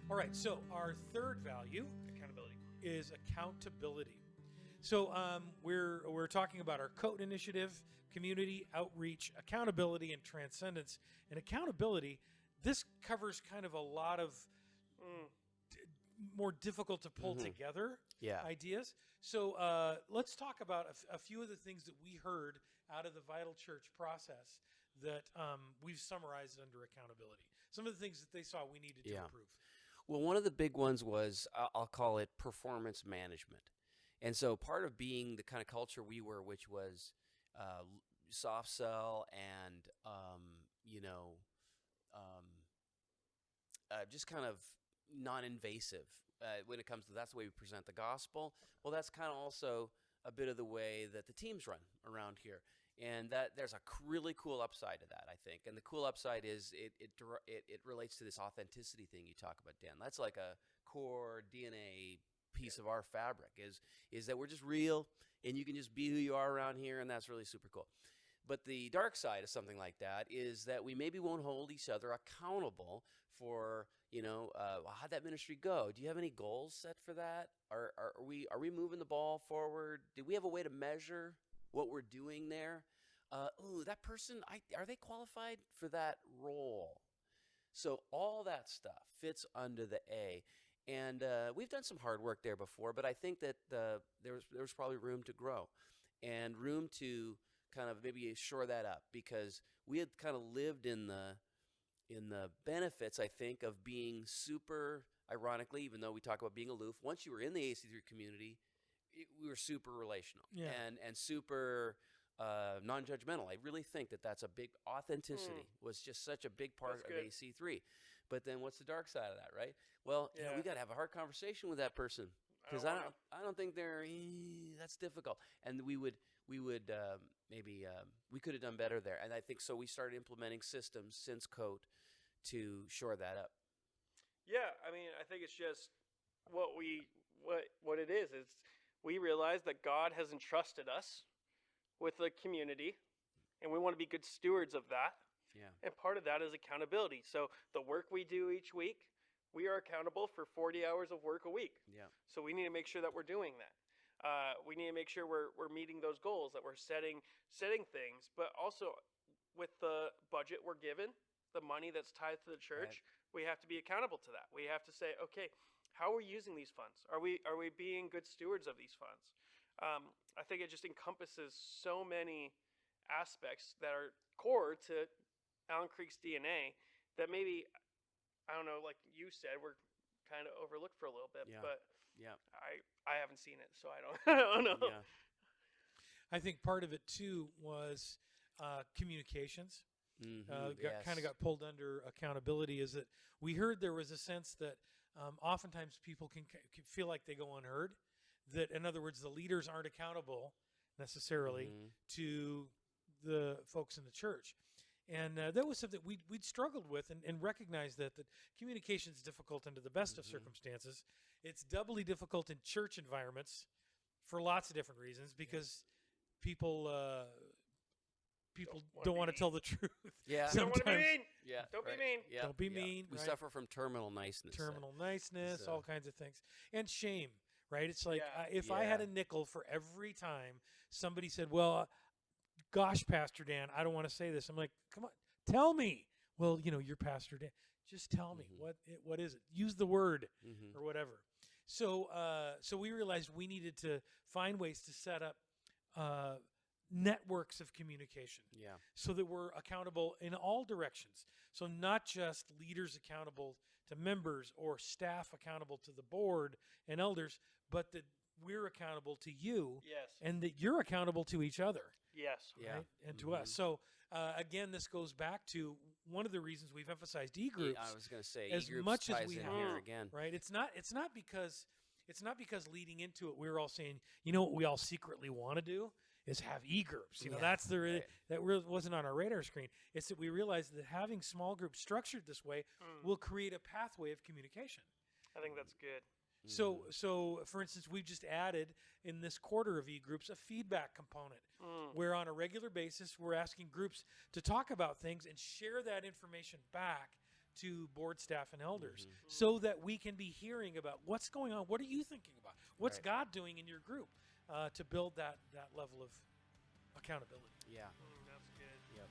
All right, so our third value Accountability. is accountability. So we're talking about our COAT initiative, community outreach, accountability, and transcendence. And accountability, this covers kind of a lot of more difficult to pull together ideas. So let's talk about a few of the things that we heard out of the Vital Church process that we've summarized under accountability. Some of the things that they saw we needed to improve. Well, one of the big ones was, I'll call it performance management. And so part of being the kind of culture we were, which was soft sell and, just kind of non-invasive when it comes to that's the way we present the gospel. Well, that's kind of also a bit of the way that the teams run around here. And that there's a really cool upside to that, I think. And the cool upside is it relates to this authenticity thing you talk about, Dan. That's like a core DNA piece of our fabric is that we're just real and you can just be who you are around here, and that's really super cool. But the dark side of something like that is that we maybe won't hold each other accountable for, how'd that ministry go? Do you have any goals set for that? Are we moving the ball forward? Do we have a way to measure what we're doing there? That person, are they qualified for that role? So all that stuff fits under the A. And we've done some hard work there before, but I think that there was probably room to grow and room to kind of maybe shore that up, because we had kind of lived in the benefits, I think, of being super, ironically, even though we talk about being aloof, once you were in the AC3 community, we were super relational and super non-judgmental. I really think that that's a big authenticity was just such a big part of AC3. But then what's the dark side of that, right? Well, we got to have a hard conversation with that person, because I don't think that's difficult. And we would maybe we could have done better there. And I think so we started implementing systems since COAT to shore that up. Yeah, I mean, I think it's just what it is. It's we realize that God has entrusted us with a community, and we want to be good stewards of that. Yeah. And part of that is accountability. So the work we do each week, we are accountable for 40 hours of work a week. Yeah. So we need to make sure that we're doing that. We need to make sure we're meeting those goals, that we're setting things, but also with the budget we're given, the money that's tied to the church, we have to be accountable to that. We have to say, okay, how are we using these funds? Are we being good stewards of these funds? I think it just encompasses so many aspects that are core to Allen Creek's DNA that maybe, I don't know, like you said, we're kind of overlooked for a little bit, but I haven't seen it, so I don't know. Yeah. I think part of it too was communications. Kind of got pulled under accountability. Is that we heard there was a sense that oftentimes people can feel like they go unheard. That, in other words, the leaders aren't accountable necessarily to the folks in the church. And that was something we'd struggled with and recognized that communication is difficult under the best of circumstances. It's doubly difficult in church environments for lots of different reasons, because people don't want to tell the truth. Yeah. Don't want to be mean. Yeah. Don't be mean. Yeah. Don't be mean. We suffer from terminal niceness. All kinds of things. And shame, right? It's like if I had a nickel for every time somebody said, well, gosh, Pastor Dan, I don't want to say this. I'm like, come on, tell me. Well, you're Pastor Dan. Just tell me what is it? Use the word or whatever. So we realized we needed to find ways to set up networks of communication. Yeah. So that we're accountable in all directions. So not just leaders accountable to members or staff accountable to the board and elders, but that we're accountable to you. Yes. And that you're accountable to each other. Yes. Yeah. Right? And to us. So again, this goes back to one of the reasons we've emphasized e-groups. I was going to say as e-groups much ties as we in have here again. Right? It's not because leading into it we're all saying, what we all secretly want to do is have e-groups. That's that wasn't on our radar screen. It's that we realized that having small groups structured this way will create a pathway of communication. I think that's good. So for instance, we've just added in this quarter of e-groups a feedback component where on a regular basis we're asking groups to talk about things and share that information back to board staff and elders Mm-hmm. so that we can be hearing about what's going on. What are you thinking about? What's Right. God doing in your group to build that level of accountability? Yeah. That's good. Yep.